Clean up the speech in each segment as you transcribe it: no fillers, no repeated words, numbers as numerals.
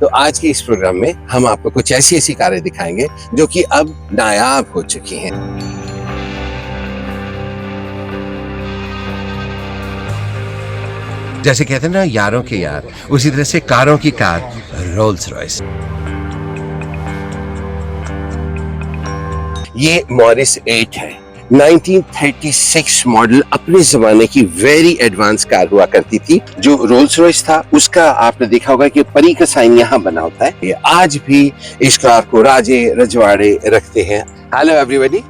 तो आज के इस प्रोग्राम में हम आपको कुछ ऐसी ऐसी कारें दिखाएंगे जो कि अब नायाब हो चुकी हैं। जैसे कहते हैं ना यारों के यार, उसी तरह से कारों की कार रोल्स रॉयस। ये मॉरिस 8 है, 1936 मॉडल, अपने जमाने की वेरी एडवांस कार हुआ करती थी। जो रोल्स रॉयस था उसका आपने देखा होगा कि परी का साइन यहाँ बना होता है। ये आज भी इस कार को राजे रजवाड़े रखते हैं। हेलो एवरीबॉडी,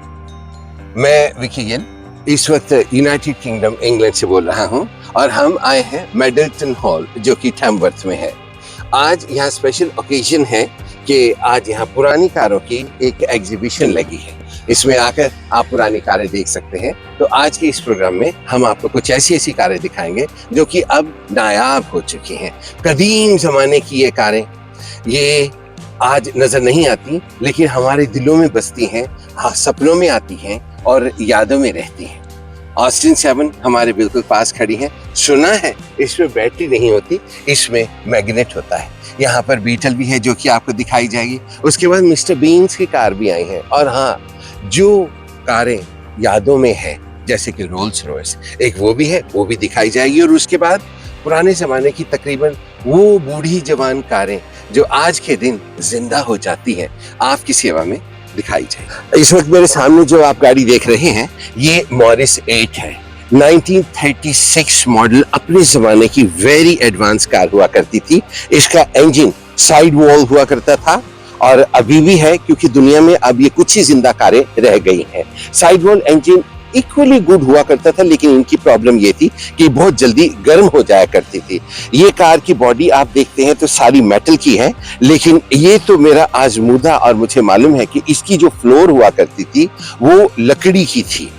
मैं विकी गिल इस वक्त यूनाइटेड किंगडम इंग्लैंड से बोल रहा हूँ और हम आए हैं मिडलटन हॉल जो कि टैमवर्थ में है। आज यहाँ स्पेशल ओकेजन है कि आज यहाँ पुरानी कारों की एक एग्जीबिशन लगी है। इसमें आकर आप पुरानी कारें देख सकते हैं। तो आज के इस प्रोग्राम में हम आपको कुछ ऐसी ऐसी कारें दिखाएंगे जो कि अब नायाब हो चुकी हैं। कदीम जमाने की ये कारें, ये आज नजर नहीं आती लेकिन हमारे दिलों में बसती हैं, हाँ, सपनों में आती हैं और यादों में रहती हैं। ऑस्टिन 7 हमारे बिल्कुल पास खड़ी है। सुना है इसमें बैटरी नहीं होती, इसमें मैग्नेट होता है। यहाँ पर बीटल भी है जो कि आपको दिखाई जाएगी। उसके बाद मिस्टर बीन्स की कार भी आई है। और हाँ, जो कारें यादों में है जैसे कि रोल्स रॉयस, एक वो भी है, वो भी दिखाई जाएगी। और उसके बाद पुराने जमाने की तकरीबन वो बूढ़ी जवान कारें जो आज के दिन जिंदा हो जाती हैं, आपकी सेवा में दिखाई जाएगी। इस वक्त मेरे सामने जो आप गाड़ी देख रहे हैं ये मॉरिस 8 है, 1936 मॉडल, अपने जमाने की वेरी एडवांस कार हुआ करती थी। इसका इंजन साइड वॉल हुआ करता था और अभी भी है, क्योंकि दुनिया में अब ये कुछ ही जिंदा कारें रह गई हैं। Side wall engine equally good हुआ करता था, लेकिन इनकी प्रॉब्लम ये थी कि बहुत जल्दी गर्म हो जाया करती थी। ये कार की बॉडी आप देखते हैं तो सारी मेटल की है, लेकिन ये तो मेरा आजमूदा और मुझे मालूम है कि इसकी जो फ्लोर हुआ करती थी वो लकड़ी की थी।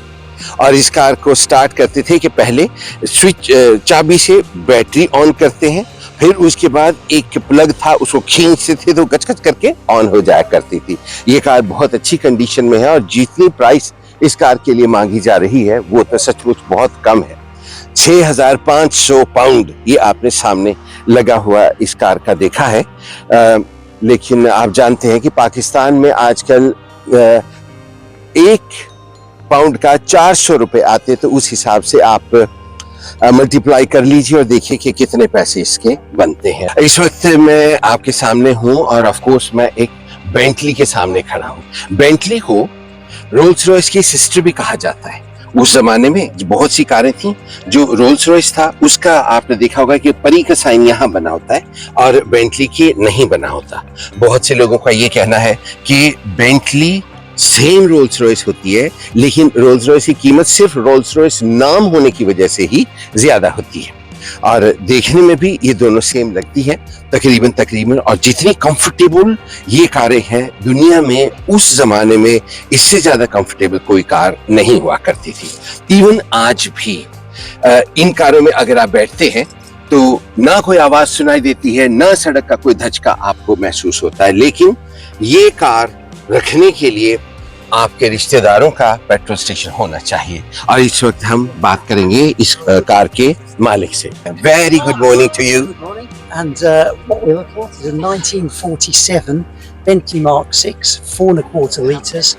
और इस कार को स्टार्ट करते थे कि पहले स्विच चाबी से बैटरी ऑन करते हैं, फिर उसके बाद एक प्लग था उसको खींचते थे तो गचगच करके ऑन हो जाया करती थी। ये कार बहुत अच्छी कंडीशन में है और जितनी प्राइस इस कार के लिए मांगी जा रही है वो तो सचमुच बहुत कम है। 6500 पाउंड ये आपने सामने लगा हुआ इस कार का देखा है। लेकिन आप जानते हैं कि पाकिस्तान में आजकल 1 पाउंड का 400 रुपए आते, तो उस हिसाब से आप मल्टीप्लाई कर लीजिए और देखिए कि कितने पैसे इसके बनते हैं। इस वक्त मैं आपके सामने हूं और ऑफ कोर्स मैं एक बेंटली के सामने खड़ा हूं। बेंटली को रोल्स रॉयस की सिस्टर भी कहा जाता है। उस जमाने में बहुत सी कारें थी। जो रोल्स रॉयस था उसका आपने देखा होगा कि परी का साइन यहाँ बना होता है और बेंटली के नहीं बना होता। बहुत से लोगों का ये कहना है कि बेंटली सेम रोल्स रॉयस होती है, लेकिन रोल्स रॉयस की कीमत सिर्फ रोल्स रॉयस नाम होने की वजह से ही ज्यादा होती है और देखने में भी ये दोनों सेम लगती हैं तकरीबन। और जितनी कंफर्टेबल ये कारें हैं दुनिया में, उस जमाने में इससे ज्यादा कंफर्टेबल कोई कार नहीं हुआ करती थी। इवन आज भी इन कारों में अगर आप बैठते हैं तो ना कोई आवाज सुनाई देती है, ना सड़क का कोई धचका आपको महसूस होता है। लेकिन ये कार रखने के लिए आपके रिश्तेदारों का पेट्रोल स्टेशन होना चाहिए। और इस वक्त हम बात करेंगे इस कार के मालिक से। Very good morning to you. And what we're looking at is a 1947 Bentley Mark 6, 4.25 litres,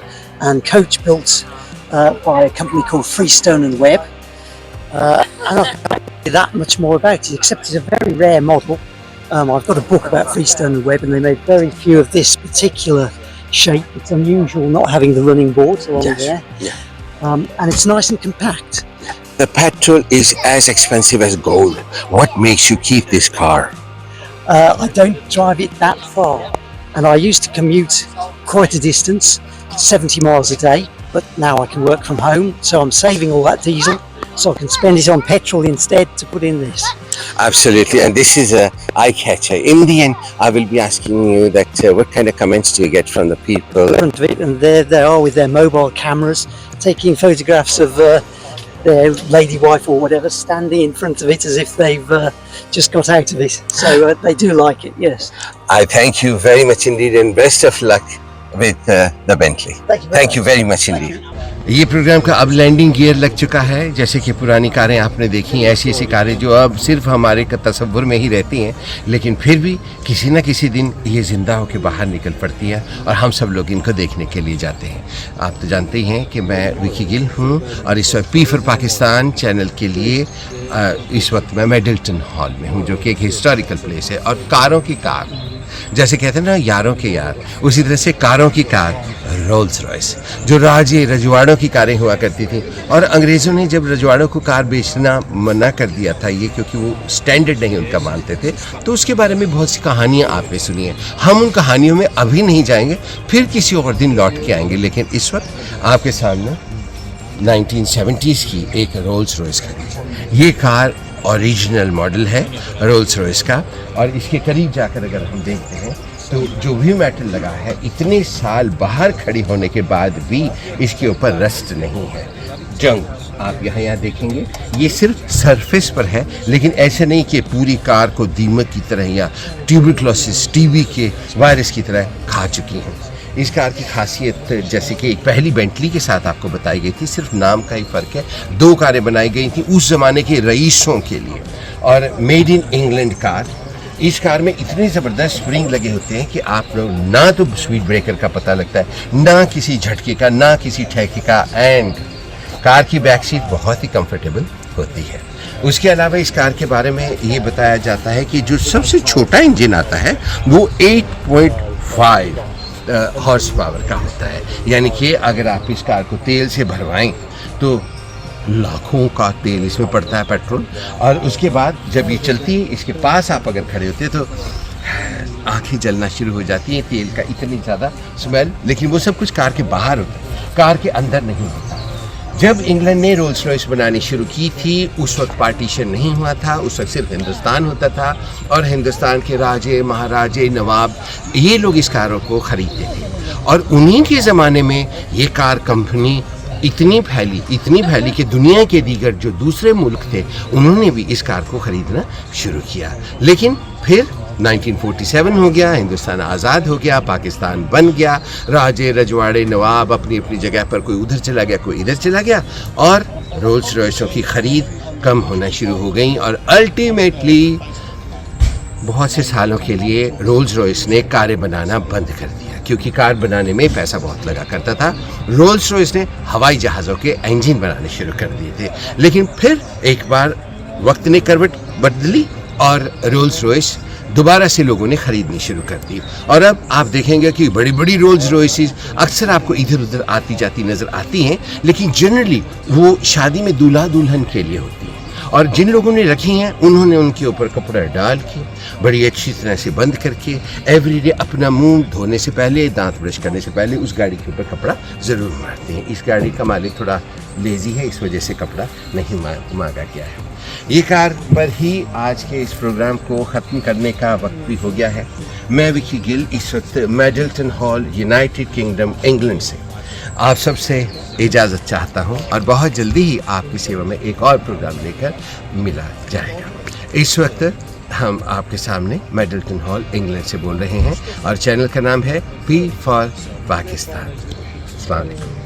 and coach built by a company called Freestone and Webb. And I can't tell you that much more about it, except it's a very rare model. I've got a book about Freestone and Webb, and they made very few of this particular shape. It's unusual not having the running boards along there. Yeah. And it's nice and compact. The petrol is as expensive as gold. What makes you keep this car? I don't drive it that far, and I used to commute quite a distance, 70 miles a day, but now I can work from home, so I'm saving all that diesel, so I can spend it on petrol instead to put in this. Absolutely, and this is a eye catcher. In the end, I will be asking you that what kind of comments do you get from the people? And there they are with their mobile cameras, taking photographs of their lady wife or whatever standing in front of it as if they've just got out of it. So they do like it, yes. I thank you very much indeed, and best of luck with the Bentley. Thank you very much indeed. ये programme का अब landing gear लग चुका है। जैसे कि पुरानी कारें आपने देखी, ऐसी ऐसी कारें जो अब सिर्फ हमारे तसव्वुर में ही रहती हैं, लेकिन फिर भी किसी न किसी दिन ये ज़िंदा होकर बाहर निकल पड़ती है और हम सब लोग इनको देखने के लिए जाते हैं। आप तो जानते ही हैं कि मैं विकी गिल हूँ और इस वक्त पी फॉर पाकिस्तान चैनल के लिए इस वक्त मैं मिडलटन हॉल में हूँ, जो कि एक हिस्टोरिकल प्लेस है। और कारों की कार, जैसे कहते हैं ना यारों के यार, उसी तरह से कारों की कार रोल्स रॉयस, जो राजे रजवाड़ों की कारें हुआ करती थी। और अंग्रेज़ों ने जब रजवाड़ों को कार बेचना मना कर दिया था, ये क्योंकि वो स्टैंडर्ड नहीं उनका मानते थे, तो उसके बारे में बहुत सी कहानियाँ आपने सुनी हैं। हम उन कहानियों में अभी नहीं जाएंगे, फिर किसी और दिन लौट के आएंगे। लेकिन इस वक्त आपके सामने 1970s की एक रोल्स रॉयस खड़ी। ये कार ओरिजिनल मॉडल है रोल्स रॉयस का, और इसके करीब जाकर अगर हम देखते हैं तो जो भी मेटल लगा है, इतने साल बाहर खड़ी होने के बाद भी इसके ऊपर रस्ट नहीं है, जंग आप यहाँ देखेंगे। ये सिर्फ सरफेस पर है, लेकिन ऐसे नहीं कि पूरी कार को दीमक की तरह या ट्यूबरक्लोसिस टीबी के वायरस की तरह खा चुकी हैं। इस कार की खासियत जैसे कि पहली बेंटली के साथ आपको बताई गई थी, सिर्फ नाम का ही फ़र्क है। 2 कारें बनाई गई थी उस ज़माने के रईसों के लिए, और मेड इन इंग्लैंड कार। इस कार में इतने ज़बरदस्त स्प्रिंग लगे होते हैं कि आप लोग ना तो स्पीड ब्रेकर का पता लगता है, ना किसी झटके का, ना किसी ठेके का। एंड कार की बैक सीट बहुत ही कंफर्टेबल होती है। उसके अलावा इस कार के बारे में ये बताया जाता है कि जो सबसे छोटा इंजन आता है वो 8.5 हॉर्स पावर का होता है। यानी कि अगर आप इस कार को तेल से भरवाएं तो लाखों का तेल इसमें पड़ता है, पेट्रोल। और उसके बाद जब ये चलती है, इसके पास आप अगर खड़े होते हैं तो आंखें जलना शुरू हो जाती हैं, तेल का इतनी ज़्यादा स्मेल। लेकिन वो सब कुछ कार के बाहर होता है, कार के अंदर नहीं होता। जब इंग्लैंड ने रोल्स रॉयस बनानी शुरू की थी, उस वक्त पार्टीशन नहीं हुआ था, उस वक्त सिर्फ हिंदुस्तान होता था, और हिंदुस्तान के राजे, महाराजे, नवाब, ये लोग इस कारों को ख़रीदते थे। और उन्हीं के ज़माने में ये कार कंपनी इतनी फैली कि दुनिया के दीगर जो दूसरे मुल्क थे, उन्होंने भी इस कार को ख़रीदना शुरू किया। लेकिन फिर 1947 हो गया, हिंदुस्तान आज़ाद हो गया, पाकिस्तान बन गया, राजे रजवाड़े नवाब अपनी अपनी जगह पर, कोई उधर चला गया, कोई इधर चला गया, और रोल्स रॉयसों की ख़रीद कम होना शुरू हो गई। और अल्टीमेटली बहुत से सालों के लिए रोल्स रॉयस ने कारें बनाना बंद कर दिया, क्योंकि कार बनाने में पैसा बहुत लगा करता था। रोल्स रॉयस ने हवाई जहाज़ों के इंजन बनाने शुरू कर दिए थे। लेकिन फिर एक बार वक्त ने करवट बदली और रोल्स रॉयस दोबारा से लोगों ने ख़रीदनी शुरू कर दी। और अब आप देखेंगे कि बड़ी बड़ी रोल्स रॉयसेस अक्सर आपको इधर उधर आती जाती नज़र आती हैं, लेकिन जनरली वो शादी में दूल्हा दुल्हन के लिए होती है। और जिन लोगों ने रखी हैं, उन्होंने उनके ऊपर कपड़ा डाल के बड़ी अच्छी तरह से बंद करके एवरीडे अपना मुंह धोने से पहले, दांत ब्रश करने से पहले उस गाड़ी के ऊपर कपड़ा ज़रूर मारते हैं। इस गाड़ी का मालिक थोड़ा लेज़ी है, इस वजह से कपड़ा नहीं मांगा गया है। ये कार पर ही आज के इस प्रोग्राम को ख़त्म करने का वक्त भी हो गया है। मैं विकी गिल इस वक्त Middleton hall, United kingdom, England से आप सबसे इजाज़त चाहता हूँ, और बहुत जल्दी ही आपकी सेवा में एक और प्रोग्राम लेकर मिला जाएगा। इस वक्त हम आपके सामने मिडलटन हॉल, इंग्लैंड से बोल रहे हैं, और चैनल का नाम है पी फॉर पाकिस्तान। अस्सलाम वालेकुम।